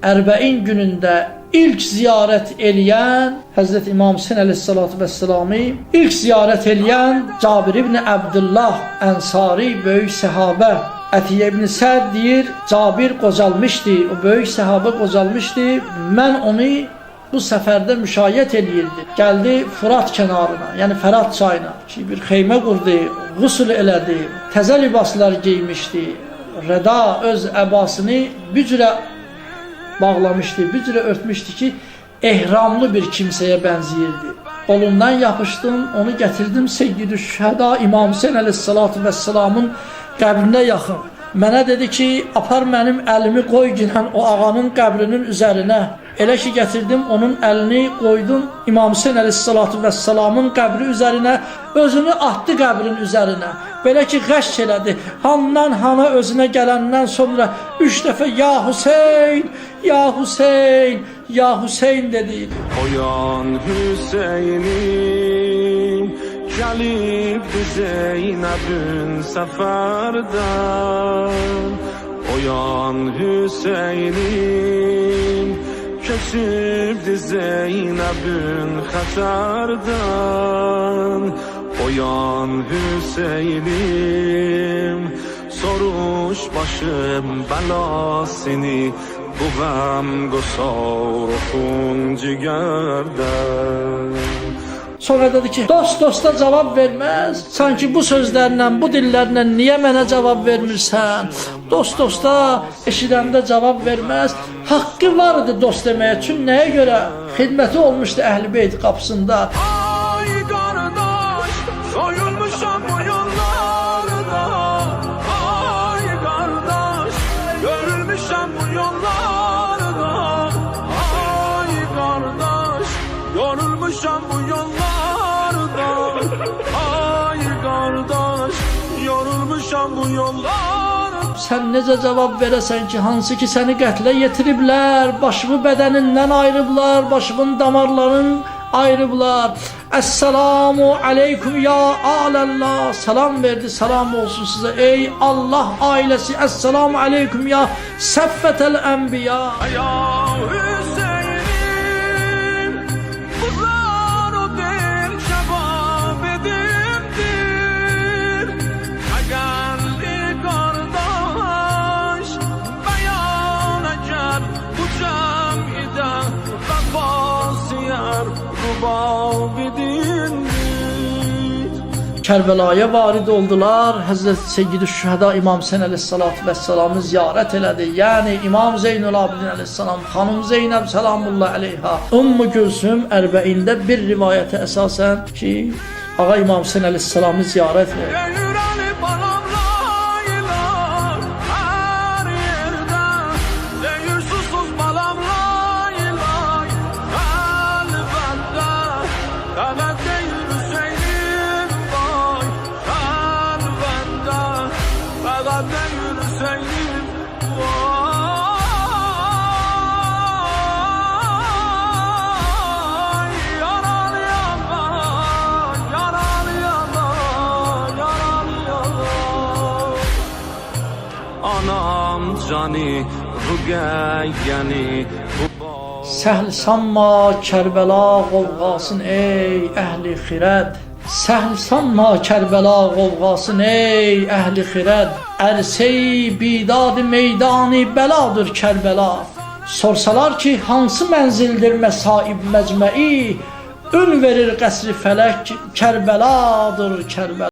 Ərbəin günündə ilk ziyarət eləyən Həzrət İmam Hüseyn əleyhissalatu vəssalamı ilk ziyarət eləyən Cabir ibn Abdullah Ənsari böyük səhabə. Ətiyə ibn Səd deyir, Cabir qocalmışdı, o böyük səhabə qocalmışdı. Mən onu bu səfərdə müşayiət eləyirdi. Gəldi Fırat kənarına, yəni Fərat çayına ki, bir xeymə qurdu,ğusl elədi, təzə libaslar giymişdi. Rəda öz əbasını bücrə bağlamışdı, bücrə örtmüşdü ki, ehramlı bir kimsəyə bənziyirdi. Qolundan yapışdım, onu gətirdim Seyyid-i Şühəda İmam Hüseyn əleyhissalatu vəssalamın qəbrinə yaxın. Mənə dedi ki, apar mənim əlimi qoy ginən o ağanın qəbrinin üzərinə. Elə ki, gətirdim, onun əlini qoydum İmam Hüseyn əleyhissalatu vəssalamın qəbri üzərinə, özünü atdı qəbrin üzərinə. Belə ki, qəşk elədi. Handan hana özünə gələndən sonra 3 dəfə Ya Hüseyn, Ya Hüseyn, Ya Hüseyn dedi. Oyan Hüseynim, gəlibdi Zeynəbin səfərdən. Oyan Hüseynim, keçibdi Zeynəbin xətərdən. Oyan Hüseynim, soruş başım bəlasını, bu qəm qusar xun cigərdən. Sonra dedi ki, dost dosta cavab verməz. Sanki bu sözlərlə, bu dillərlə niyə mənə cavab vermirsən? Dost dosta eşidəndə cavab verməz. Haqqı vardı dost deməyə. Çünki nəyə görə? Xidməti olmuşdu Əhl-i Beyt qapısında. Ay qardaş, soyulmuşam bu yollarda. Ay qardaş, görülmüşəm bu yollarda. Ay qardaş, yorulmuşam bu yollarda. Ay qardaş, yorulmuşam bu yollarda. Sən necə cavab verəsən ki, hansı ki səni qətlə yetiriblər, başımı bədənindən ayırıblar, başımın damarlarını ayrıblar. Esselamu aleyküm ya alallah. Salam verdi, salam olsun sizə ey Allah ailəsi. Esselamu aleyküm ya səffətəl ənbiya. Ya Hüseynim, bunlar o del kebab edimdir. Əgərli qardaş, bəyan əgər bu cəmidə vəfasiyər rubab edimdir. Kərbəlaya varid oldular. Həzrət Seyyid-i Şühəda İmam Hüseyn əleyhissalatu vəssalamı ziyarət elədi. Yəni İmam Zeynul Abidin əleyhissalam, xanım Zeynəb salamullah əleyha, Ümmü Gülsüm ərbəində bir rivayətə əsasən ki, ağa İmam Hüseyn əleyhissalamı ziyarət elədi. Yüreği balam laylar her yerde, değil susuz balam laylar elbette. Evet değil Hüseyin'im vay elbette. Evet değil Hüseyin'im vay. Yaralı yalan, yaralı yalan, yaralı yalan. Anam cani, Rüqəyyəni Səhl sanma Kərbəla qovğasın ey əhli xirəd. Səhl sanma Kərbəla qovğasın ey əhli xirəd. Ərsey bidad-ı meydan-ı bəladır Kərbəla. Sorsalar ki, hansı mənzildir məsaib məcməi, ün verir qəsri fələk Kərbəladır Kərbəla.